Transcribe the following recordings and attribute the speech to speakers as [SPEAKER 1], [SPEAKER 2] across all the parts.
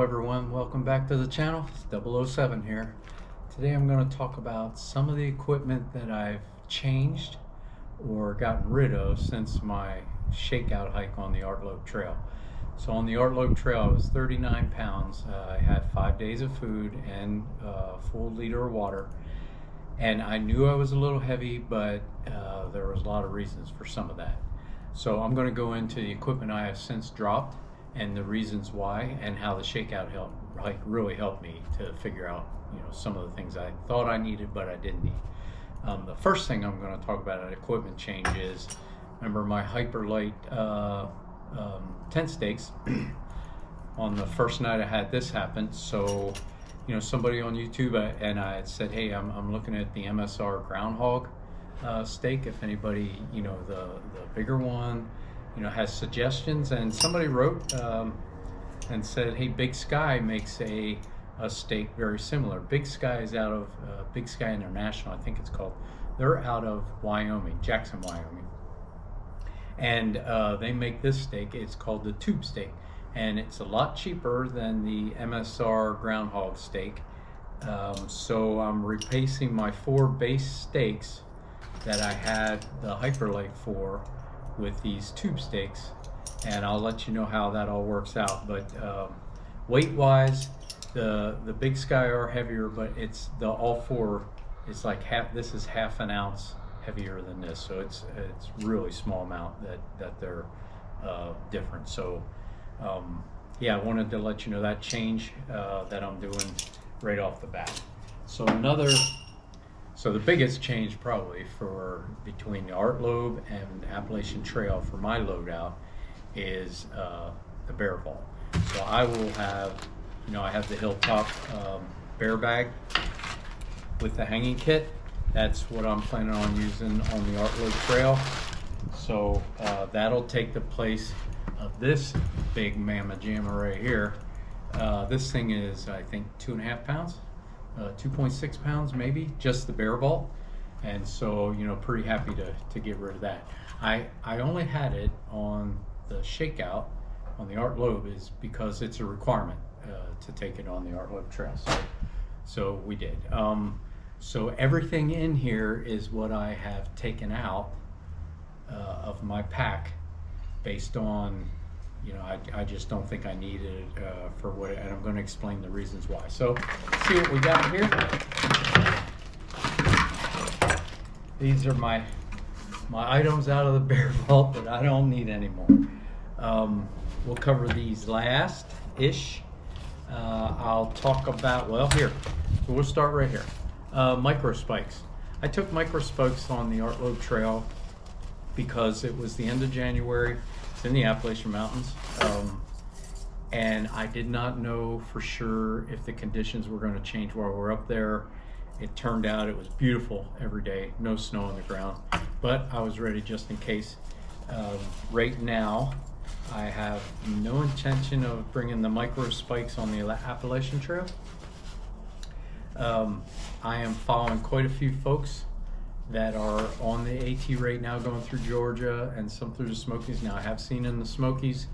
[SPEAKER 1] everyone, welcome back to the channel. It's 007 here. Today I'm going to talk about some of the equipment that I've changed or gotten rid of since my shakeout hike on the Artlope Trail. So on the Artlope Trail I was 39 pounds. I had 5 days of food and a full liter of water, and I knew I was a little heavy, but there was a lot of reasons for some of that. So I'm going to go into the equipment I have since dropped and the reasons why, and how the shakeout hike really helped me to figure out, some of the things I thought I needed but I didn't need. The first thing I'm going to talk about an equipment change is, remember my Hyperlight tent stakes. On the first night I had this happen, so somebody on YouTube and I had said, hey, I'm looking at the MSR groundhog stake. If anybody, the bigger one, has suggestions, and somebody wrote and said, hey, Big Sky makes a stake very similar. Big Sky is out of Big Sky International, I think it's called. They're out of Wyoming, Jackson, Wyoming, and they make this stake. It's called the tube stake, and it's a lot cheaper than the MSR groundhog stake. So I'm replacing my 4 base stakes that I had the Hyperlight for with these tube stakes, and I'll let you know how that all works out. But weight wise, the Big Sky are heavier, but it's all 4 is like this is half an ounce heavier than this, so it's really small amount that they're different. So yeah, I wanted to let you know that change that I'm doing right off the bat. So the biggest change probably between the Artlope and Appalachian Trail for my loadout is the bear vault. So I will have, I have the Hilltop bear bag with the hanging kit. That's what I'm planning on using on the Artlope Trail. So that'll take the place of this big mamma jamma right here. This thing is, I think, 2.5 pounds. 2.6 pounds maybe, just the bear vault, and so pretty happy to get rid of that. I only had it on the shakeout on the Artlope is because it's a requirement to take it on the Artlope Trail, so we did. So everything in here is what I have taken out of my pack based on I just don't think I need it for what, and I'm going to explain the reasons why. So let's see what we got here. These are my items out of the bear vault that I don't need anymore. We'll cover these last-ish. I'll talk about, well, here. So we'll start right here. Micro spikes. I took micro spikes on the Artlope Trail because it was the end of January. In the Appalachian Mountains, and I did not know for sure if the conditions were going to change while we're up there. It turned out it was beautiful every day, no snow on the ground, but I was ready just in case. Right now I have no intention of bringing the micro spikes on the Appalachian Trail. I am following quite a few folks that are on the AT right now going through Georgia and some through the Smokies. Now I have seen in the Smokies,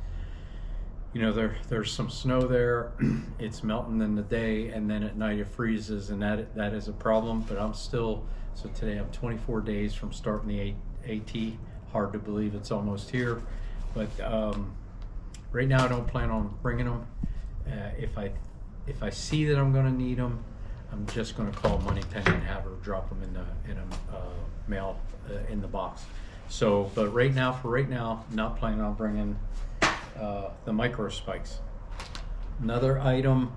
[SPEAKER 1] there's some snow there. It's melting in the day, and then at night it freezes, and that is a problem. But I'm still, so today I'm 24 days from starting the AT. Hard to believe it's almost here, but right now I don't plan on bringing them. If I see that I'm going to need them, I'm just going to call Moneypenny and have her drop them in a mail in the box. So, but right now, not planning on bringing the micro spikes. Another item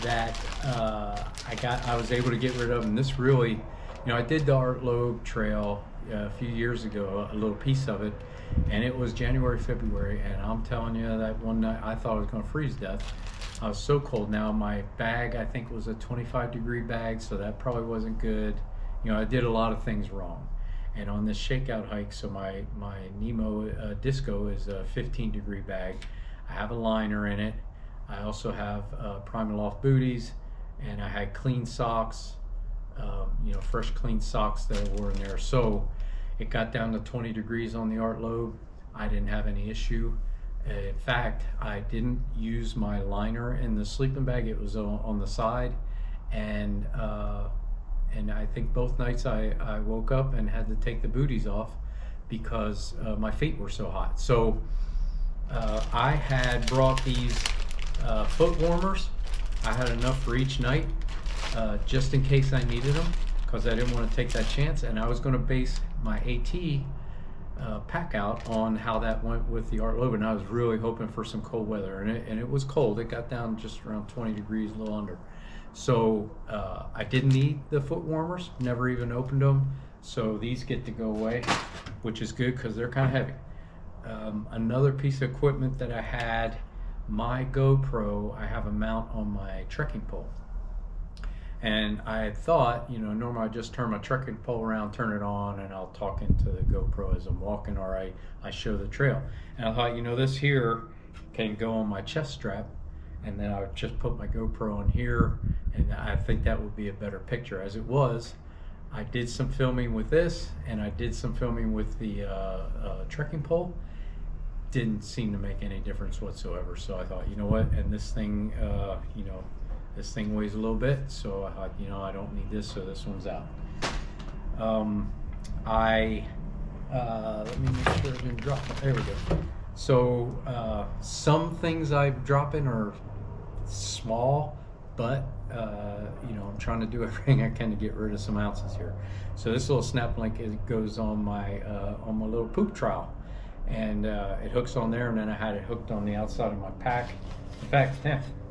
[SPEAKER 1] that I was able to get rid of, and this really, I did the Artlope Trail a few years ago, a little piece of it, and it was January, February, and I'm telling you that one night I thought I was going to freeze to death. I was so cold. Now my bag, I think, was a 25-degree bag, so that probably wasn't good. I did a lot of things wrong. And on this shakeout hike, so my Nemo Disco is a 15-degree bag. I have a liner in it. I also have Primaloft booties, and I had clean socks, fresh clean socks that were in there. So it got down to 20 degrees on the Artlope. I didn't have any issue. In fact, I didn't use my liner in the sleeping bag. It was on the side, and I think both nights I woke up and had to take the booties off because my feet were so hot. So I had brought these foot warmers. I had enough for each night, just in case I needed them, because I didn't want to take that chance. And I was going to base my AT pack out on how that went with the Art Loeb, and I was really hoping for some cold weather, and it was cold. It got down just around 20 degrees, a little under. So I didn't need the foot warmers, never even opened them. So these get to go away, which is good because they're kind of heavy. Another piece of equipment that I had, my GoPro, I have a mount on my trekking pole. And I thought, you know, normally I just turn my trekking pole around, turn it on, and I'll talk into the GoPro as I'm walking, or I show the trail. And I thought, you know, this here can go on my chest strap, and then I would just put my GoPro on here, and I think that would be a better picture. As it was, I did some filming with this, and I did some filming with the trekking pole. Didn't seem to make any difference whatsoever. So I thought, you know what, and this thing, you know, this thing weighs a little bit, so I thought, you know, I don't need this, so this one's out. Let me make sure I didn't drop it. There we go. So some things I'm dropping are small, but you know, I'm trying to do everything I can to get rid of some ounces here. So this little Snaplink, it goes on my little poop trowel, and it hooks on there, and then I had it hooked on the outside of my pack. In fact,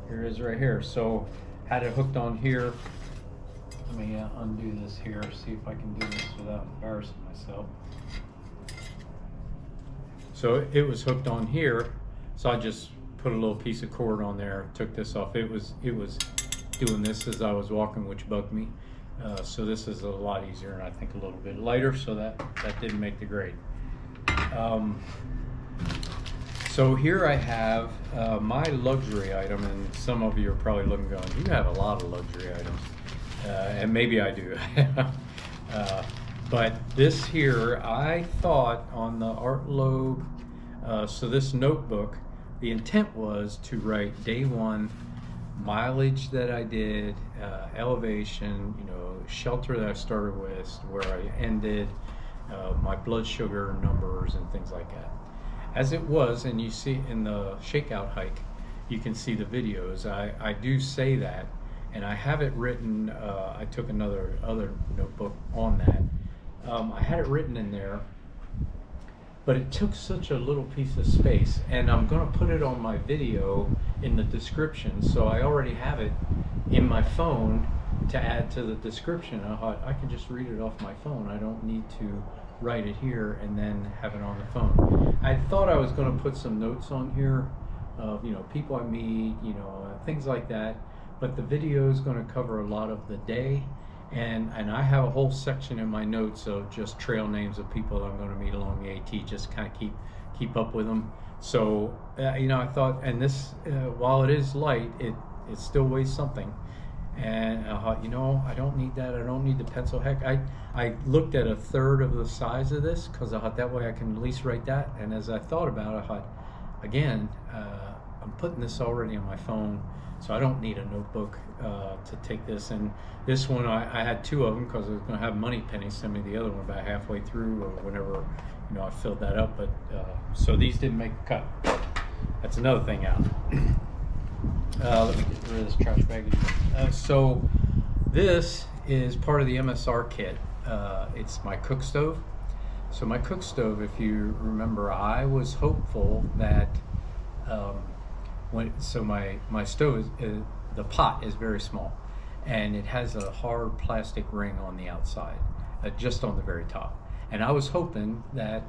[SPEAKER 1] here it is right here. So had it hooked on here. Let me undo this here, see if I can do this without embarrassing myself. So it was hooked on here, so I just put a little piece of cord on there, took this off. It was doing this as I was walking, which bugged me. So this is a lot easier, and I think a little bit lighter, so that didn't make the grade. So here I have my luxury item, and some of you are probably looking going, you have a lot of luxury items, and maybe I do. But this here, I thought on the Art Loeb, so this notebook, the intent was to write day one, mileage that I did, elevation, you know, shelter that I started with, where I ended, my blood sugar numbers and things like that. As it was, and you see in the shakeout hike, you can see the videos. I do say that, and I have it written. I took other notebook on that. I had it written in there, but it took such a little piece of space, and I'm going to put it on my video in the description. So I already have it in my phone to add to the description. I thought I can just read it off my phone. I don't need to write it here and then have it on the phone. I thought I was going to put some notes on here of, you know, people I meet, you know, things like that, but the video is going to cover a lot of the day, and I have a whole section in my notes of just trail names of people that I'm going to meet along the AT, just kind of keep up with them. So you know, I thought, and this while it is light, it still weighs something. And I thought, you know, I don't need that. I don't need the pencil. Heck, I looked at a third of the size of this because I thought that way I can at least write that. And as I thought about it, I thought, again, I'm putting this already on my phone, so I don't need a notebook to take this. And this one, I had two of them because I was going to have Moneypenny send me the other one about halfway through or whenever, you know, I filled that up. But so these didn't make the cut. That's another thing out. Let me get rid of this trash bag. So this is part of the MSR kit. It's my cook stove. So my cook stove, if you remember, I was hopeful that my stove is the pot is very small, and it has a hard plastic ring on the outside, just on the very top. And I was hoping that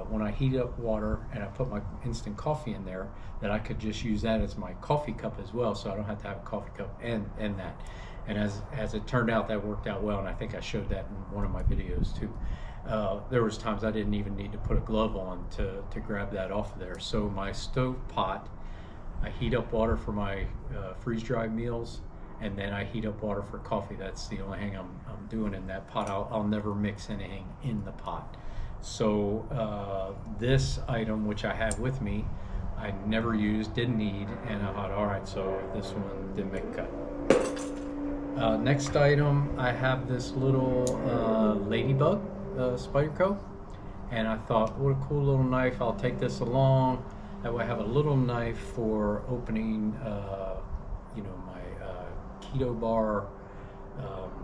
[SPEAKER 1] when I heat up water and I put my instant coffee in there, that I could just use that as my coffee cup as well, so I don't have to have a coffee cup and that. And as it turned out, that worked out well, and I think I showed that in one of my videos too. There was times I didn't even need to put a glove on to grab that off of there. So my stove pot, I heat up water for my freeze-dried meals, and then I heat up water for coffee. That's the only thing I'm doing in that pot. I'll never mix anything in the pot. So this item, which I have with me, I never used, didn't need, and I thought, all right, so this one didn't make a cut. Next item, I have this little ladybug spider co, and I thought, what a cool little knife, I'll take this along. That way I have a little knife for opening, you know, my keto bar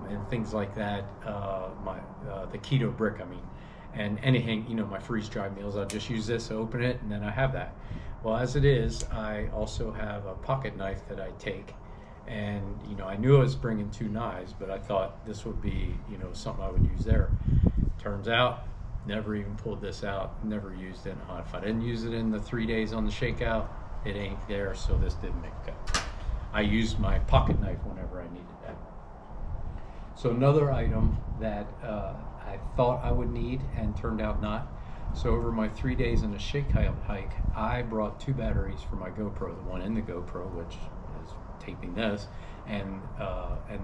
[SPEAKER 1] and things like that, the keto brick, I mean. And anything, you know, my freeze-dried meals, I'll just use this to open it, and then I have that. Well, as it is, I also have a pocket knife that I take, and, you know, I knew I was bringing 2 knives, but I thought this would be, you know, something I would use there. Turns out, never even pulled this out, never used it. If I didn't use it in the 3 days on the shakeout, it ain't there, so this didn't make a cut. I used my pocket knife whenever I needed that. So another item that I thought I would need and turned out not. So over my 3 days in the shakeout hike, I brought 2 batteries for my GoPro, the one in the GoPro, which is taping this, and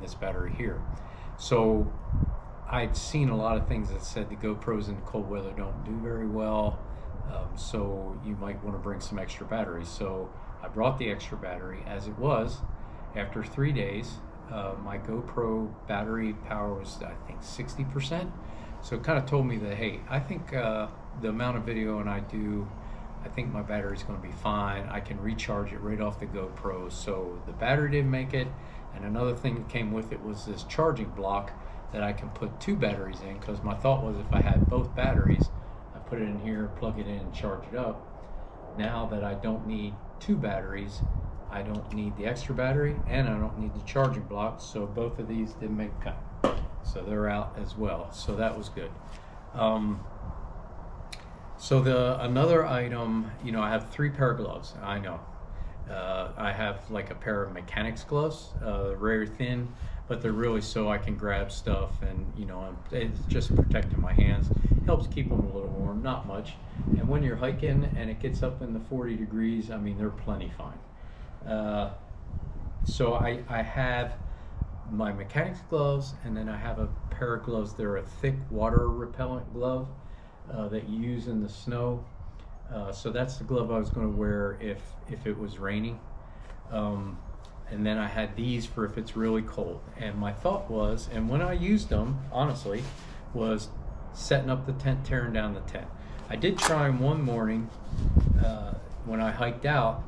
[SPEAKER 1] this battery here. So I'd seen a lot of things that said the GoPros in cold weather don't do very well, so you might want to bring some extra batteries. So I brought the extra battery. As it was, after 3 days, my GoPro battery power was, I think, 60%. So it kind of told me that, hey, I think the amount of video and I do, I think my battery's going to be fine. I can recharge it right off the GoPro. So the battery didn't make it. And another thing that came with it was this charging block that I can put 2 batteries in, because my thought was if I had both batteries, I put it in here, plug it in, and charge it up. Now that I don't need 2 batteries, I don't need the extra battery, and I don't need the charging block, so both of these didn't make a cut. So they're out as well, so that was good. So another item, you know, I have 3 pair of gloves, I know. I have like a pair of mechanics gloves, very thin, but they're really so I can grab stuff, and, you know, it's just protecting my hands. Helps keep them a little warm, not much. And when you're hiking and it gets up in the 40 degrees, I mean, they're plenty fine. So I have my mechanics gloves, and then I have a pair of gloves. They're a thick water repellent glove that you use in the snow. So that's the glove I was going to wear if it was raining. And then I had these for if it's really cold. And my thought was, and when I used them, honestly, was setting up the tent, tearing down the tent. I did try them one morning when I hiked out,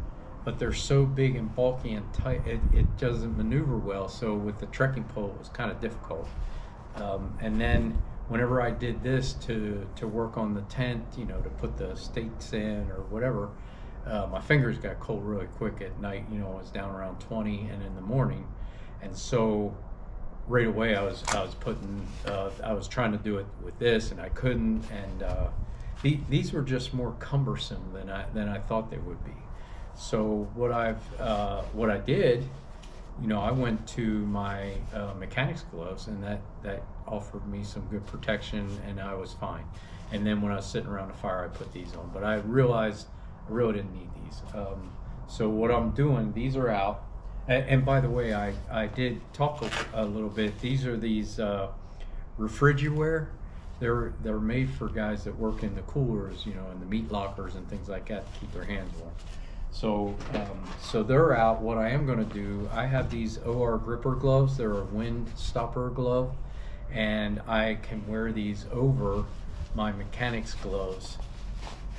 [SPEAKER 1] but they're so big and bulky and tight, it doesn't maneuver well. So with the trekking pole, it was kind of difficult. And then whenever I did this to work on the tent, you know, to put the stakes in or whatever, my fingers got cold really quick at night. You know, it was down around 20, and in the morning. And so right away I was putting, I was trying to do it with this, and I couldn't. And these were just more cumbersome than I thought they would be. So what I did, you know, I went to my mechanics gloves, and that offered me some good protection, and I was fine. And then when I was sitting around the fire, I put these on. But I realized I really didn't need these. So what I'm doing, these are out. And by the way, I did talk a little bit. These are these Refrigiware. They're made for guys that work in the coolers, you know, in the meat lockers and things like that, to keep their hands warm. So they're out. What I am going to do, I have these OR gripper gloves. They're a wind stopper glove, and I can wear these over my mechanics gloves.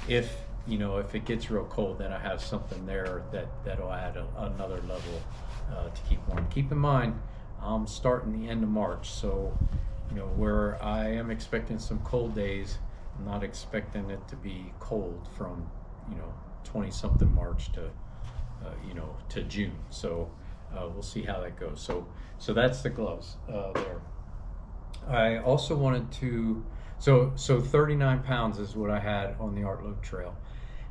[SPEAKER 1] If it gets real cold, then I have something there that'll add another level to keep warm. Keep in mind, I'm starting the end of March, so, you know, where I am expecting some cold days, I'm not expecting it to be cold from, you know, 20-something March to, to June. So we'll see how that goes. So that's the gloves there. I also wanted to, so 39 pounds is what I had on the Art Loop Trail,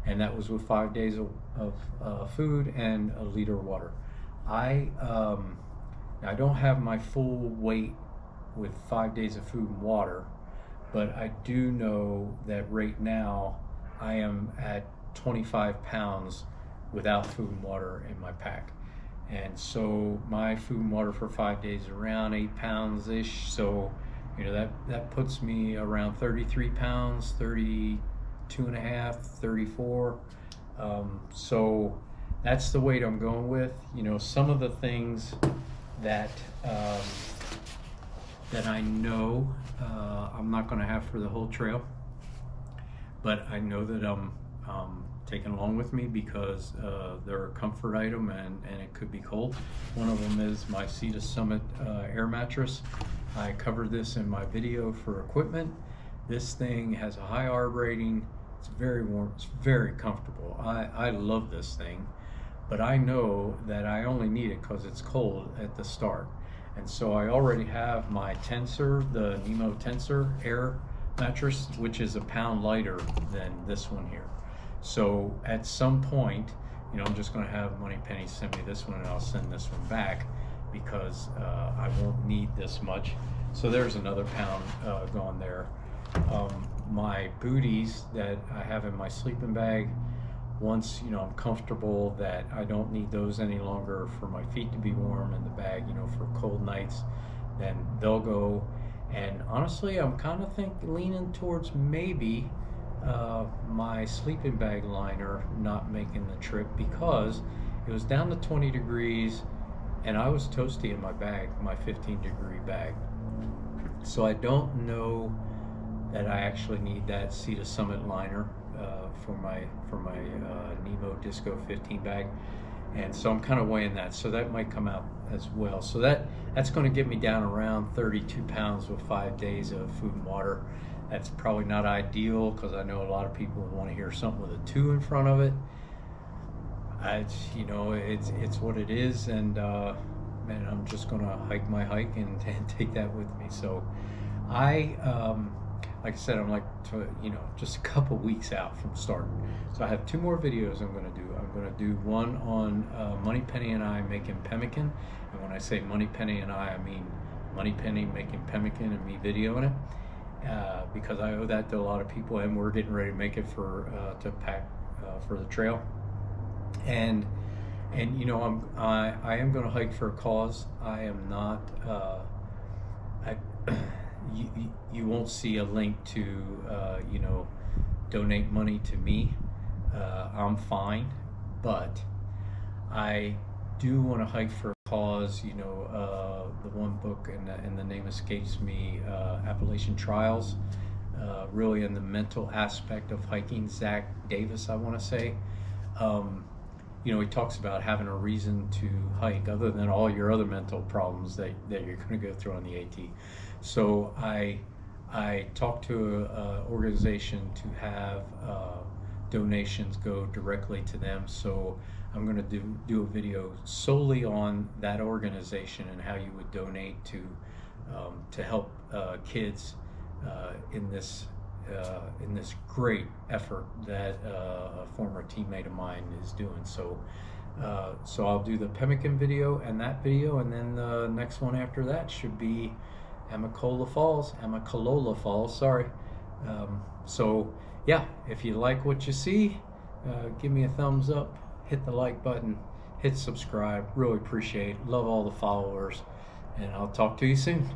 [SPEAKER 1] and that was with 5 days of food and a liter of water. I don't have my full weight with 5 days of food and water, but I do know that right now I am at 25 pounds without food and water in my pack. And so my food and water for 5 days is around 8 pounds ish. So, you know, that puts me around 33 pounds, 32 and a half, 34. So that's the weight I'm going with. You know, some of the things that that I know I'm not going to have for the whole trail, but I know that I'm taking along with me because they're a comfort item and it could be cold. One of them is my Sea to Summit air mattress. I covered this in my video for equipment. This thing has a high ARB rating. It's very warm, it's very comfortable. I love this thing, but I know that I only need it because it's cold at the start. And so I already have my Tensor, the Nemo Tensor air mattress, which is a pound lighter than this one here. So at some point, you know, I'm just going to have Moneypenny send me this one and I'll send this one back because I won't need this much. So there's another pound gone there. My booties that I have in my sleeping bag, once, you know, I'm comfortable that I don't need those any longer for my feet to be warm in the bag, you know, for cold nights, then they'll go. And honestly, I'm kind of leaning towards maybe my sleeping bag liner not making the trip because it was down to 20 degrees and I was toasty in my bag, my 15-degree bag. So I don't know that I actually need that Sea to Summit liner for my Nemo Disco 15 bag, and so I'm kind of weighing that. So that might come out as well. So that's going to get me down around 32 pounds with 5 days of food and water. That's probably not ideal because I know a lot of people want to hear something with a 2 in front of it. You know, it's what it is, and man, I'm just going to hike my hike and take that with me. So like I said, I'm like, you know, just a couple weeks out from starting. So I have 2 more videos I'm going to do. I'm going to do one on Moneypenny and I making pemmican. And when I say Moneypenny and I mean Moneypenny making pemmican and me videoing it. Because I owe that to a lot of people, and we're getting ready to make it for to pack for the trail. And you know, I am going to hike for a cause. I am not. You won't see a link to you know, donate money to me. I'm fine, but I do want to hike for a cause. You know, the one book and the name escapes me, Appalachian Trials, really in the mental aspect of hiking. Zach Davis, I want to say. You know, he talks about having a reason to hike other than all your other mental problems that you're going to go through on the AT. So I talked to an organization to have donations go directly to them. So I'm going to do a video solely on that organization and how you would donate to help kids in this great effort that a former teammate of mine is doing. So so I'll do the pemmican video and that video, and then the next one after that should be Amicalola Falls, sorry. So yeah, if you like what you see, give me a thumbs up, hit the like button, hit subscribe, really appreciate it. Love all the followers, and I'll talk to you soon.